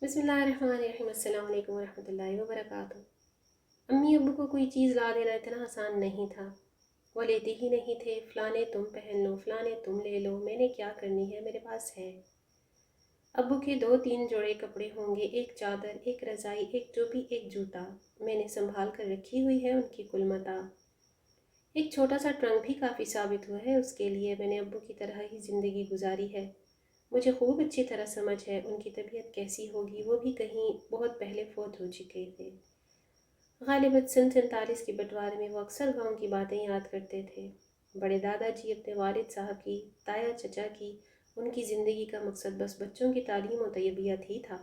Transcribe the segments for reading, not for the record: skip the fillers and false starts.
बिस्मिल्लाहिर्रहमानिर्रहीम। अस्सलाम वालेकुम वरहमतुल्लाहि वबरकातुहू। अम्मी अब्बू को कोई चीज़ ला देना इतना आसान नहीं था। वो लेते ही नहीं थे। फ़लाने तुम पहन लो, फ़लाने तुम ले लो, मैंने क्या करनी है, मेरे पास है। अब्बू के 2-3 जोड़े कपड़े होंगे, एक चादर, एक रज़ाई, एक टोपी, एक जूता। मैंने संभाल कर रखी हुई है उनकी कुल मता। एक छोटा सा ट्रंक भी काफ़ी साबित हुआ है उसके लिए। मैंने अब्बू की तरह ही ज़िंदगी गुजारी है। मुझे खूब अच्छी तरह समझ है उनकी तबीयत कैसी होगी। वो भी कहीं बहुत पहले फ़ौत हो चुके थे। ग़ालिबन सन 47 के बंटवारे में वो अक्सर गांव की बातें याद करते थे। बड़े दादाजी अपने वालिद साहब की, ताया चचा की, उनकी ज़िंदगी का मकसद बस बच्चों की तालीम और तरबियत ही था।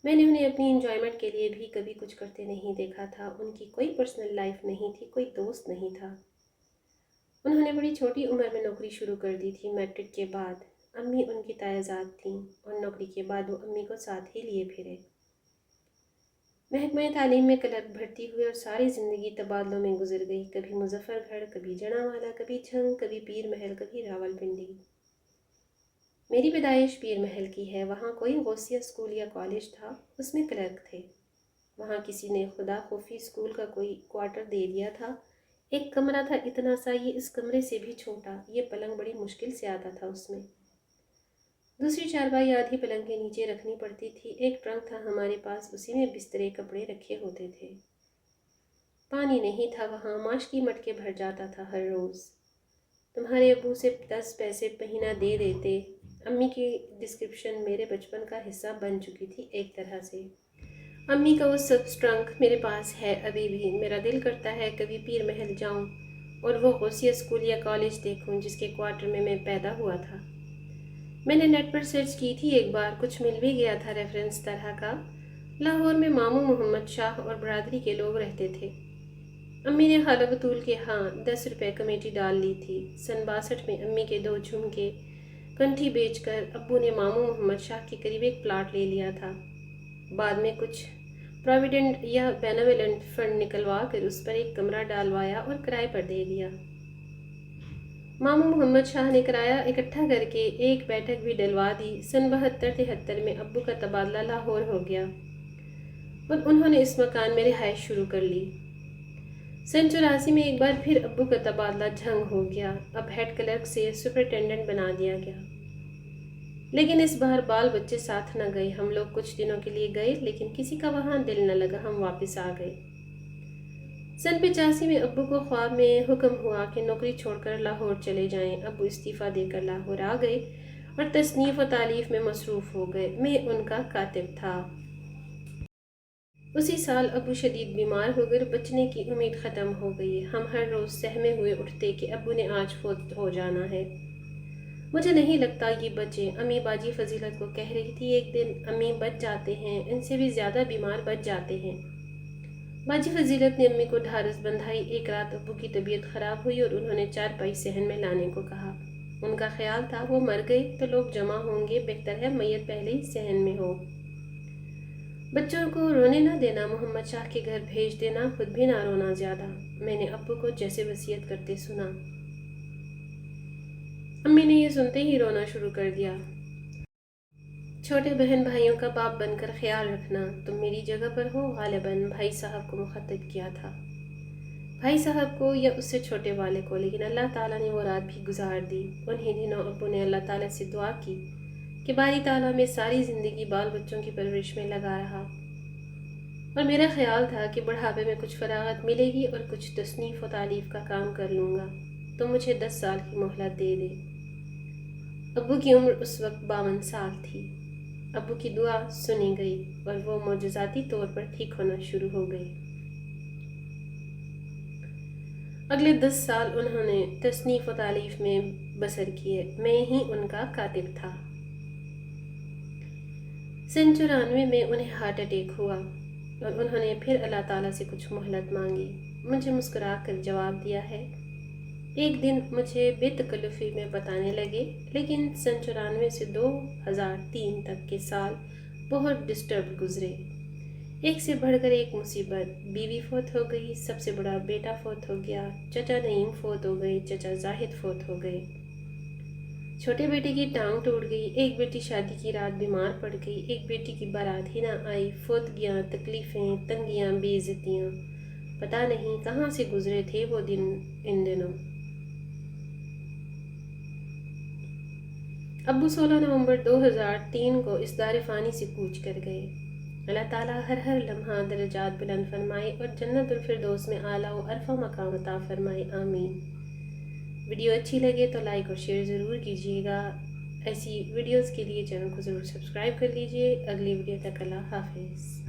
मैंने उन्हें अपनी इंजॉयमेंट के लिए भी कभी कुछ करते नहीं देखा था। उनकी कोई पर्सनल लाइफ नहीं थी, कोई दोस्त नहीं था। उन्होंने बड़ी छोटी उम्र में नौकरी शुरू कर दी थी, मैट्रिक के बाद। अम्मी उनकी तायाजाद थीं और नौकरी के बाद वो अम्मी को साथ ही लिए फिरे। महकमा तालीम में क्लर्क भर्ती हुए और सारी ज़िंदगी तबादलों में गुजर गई। कभी मुजफ्फरगढ़, कभी जनावाला, कभी झंग, कभी पीर महल, कभी रावलपिंडी। मेरी पैदाइश पीर महल की है। वहाँ कोई गौसिया स्कूल या कॉलेज था, उसमें क्लर्क थे। वहाँ किसी ने खुदा खूफी स्कूल का कोई क्वार्टर दे दिया था। एक कमरा था इतना सा, ये इस कमरे से भी छोटा। ये पलंग बड़ी मुश्किल से आता था उसमें। दूसरी चारपाई आधी पलंग के नीचे रखनी पड़ती थी। एक ट्रंक था हमारे पास, उसी में बिस्तरे कपड़े रखे होते थे। पानी नहीं था वहाँ, माश की मटके भर जाता था हर रोज़। तुम्हारे अब्बू से 10 पैसे महीना दे देते। अम्मी की डिस्क्रिप्शन मेरे बचपन का हिस्सा बन चुकी थी एक तरह से। अम्मी का वो सब ट्रंक मेरे पास है अभी भी। मेरा दिल करता है कभी पीर महल जाऊं और वो गौसिया स्कूल या कॉलेज देखूं जिसके क्वार्टर में मैं पैदा हुआ था। मैंने नेट पर सर्च की थी एक बार, कुछ मिल भी गया था रेफरेंस तरह का। लाहौर में मामू मोहम्मद शाह और बरादरी के लोग रहते थे। अम्मी ने खाला बतूल के यहाँ 10 रुपये कमेटी डाल ली थी। सन 62 में अम्मी के 2 झुमके कंठी बेचकर अब्बू ने मामू मोहम्मद शाह के करीब एक प्लाट ले लिया था। बाद में कुछ प्रोविडेंट या बेनेवलेंट फंड निकलवा कर उस पर एक कमरा डालवाया और किराए पर दे दिया। मामू मोहम्मद शाह ने किराया इकट्ठा करके एक बैठक भी डलवा दी। सन 72-73 में अब्बू का तबादला लाहौर हो गया और उन्होंने इस मकान में रिहाइश शुरू कर ली। सन 84 में एक बार फिर अब्बू का तबादला झंग हो गया। अब हेड क्लर्क से सुपरिटेंडेंट बना दिया गया। लेकिन इस बार बाल बच्चे साथ न गए। हम लोग कुछ दिनों के लिए गए, लेकिन किसी का वहाँ दिल न लगा, हम वापस आ गए। सन 85 में अब्बू को ख्वाब में हुक्म हुआ कि नौकरी छोड़कर लाहौर चले जाएं। अब्बू इस्तीफ़ा देकर लाहौर आ गए और तसनीफ़ और तालीफ में मसरूफ़ हो गए। मैं उनका कातिब था। उसी साल अब्बू शदीद बीमार होकर बचने की उम्मीद ख़त्म हो गई। हम हर रोज़ सहमे हुए उठते कि अब्बू ने आज फौत हो जाना है। मुझे नहीं लगता ये बचे। अम्मी बाजी फजीलत को कह रही थी एक दिन, अम्मी बच जाते हैं, इनसे भी ज़्यादा बीमार बच जाते हैं। बाजी फजीलत ने अम्मी को ढारस बंधाई। एक रात अब्बू की तबीयत ख़राब हुई और उन्होंने चारपाई सहन में लाने को कहा। उनका ख्याल था वो मर गए तो लोग जमा होंगे, बेहतर है मैयत पहले ही सहन में हो। बच्चों को रोने ना देना, मोहम्मद शाह के घर भेज देना, खुद भी ना रोना ज़्यादा। मैंने अब्बू को जैसे वसीयत करते सुना। अम्मी ने ये सुनते ही रोना शुरू कर दिया। छोटे बहन भाइयों का बाप बनकर ख्याल रखना, तुम मेरी जगह पर हो। गालिबन भाई साहब को मुखत्तब किया था, भाई साहब को या उससे छोटे वाले को, लेकिन अल्लाह ताला ने वो रात भी गुजार दी। उन्हीं दिनों अब्बू ने अल्लाह ताला से दुआ की कि बारी ताला में सारी ज़िंदगी बाल बच्चों की परवरिश में लगा रहा और मेरा ख्याल था कि बुढ़ापे में कुछ फरागत मिलेगी और कुछ तसनीफ़ और तालीफ का काम कर लूँगा, तो मुझे 10 साल की मोहलत दे दे। अब्बू की उम्र उस वक्त 52 साल थी। अब्बू की दुआ सुनी गई और वो मोजज़ाती तौर पर ठीक होना शुरू हो गए। अगले 10 साल उन्होंने तसनीफ़ व तालीफ में बसर किए। मैं ही उनका कातिब था। सन 94 में उन्हें हार्ट अटैक हुआ और उन्होंने फिर अल्लाह ताला से कुछ मोहलत मांगी। मुझे मुस्कुरा कर जवाब दिया है। एक दिन मुझे बेतकल्लुफ़ी में बताने लगे, लेकिन सन 94 से 2003 तक के साल बहुत डिस्टर्ब गुजरे। एक से बढ़कर एक मुसीबत। बीवी फौत हो गई, सबसे बड़ा बेटा फौत हो गया, चचा नईम फौत हो गए, चचा जाहिद फौत हो गए। چھوٹے بیٹے کی ٹانگ ٹوٹ گئی، ایک بیٹی شادی کی رات بیمار پڑ گئی، ایک بیٹی کی بارات ہی نہ آئی، فوتگیاں، تکلیفیں، تنگیاں، بے عزتیاں، پتہ نہیں کہاں سے گزرے تھے وہ دن ان دنوں۔ ابو 16 نومبر 2003 کو اس دار فانی سے کوچ کر گئے۔ اللہ تعالیٰ ہر ہر لمحہ درجات بلند فرمائے اور جنت الفردوس میں اعلیٰ و عرفہ مقام عطا فرمائے، آمین۔ ویڈیو اچھی لگے تو لائک اور شیئر ضرور کیجیے گا۔ ایسی ویڈیوز کے لیے چینل کو ضرور سبسکرائب کر لیجیے۔ اگلی ویڈیو تک اللہ حافظ۔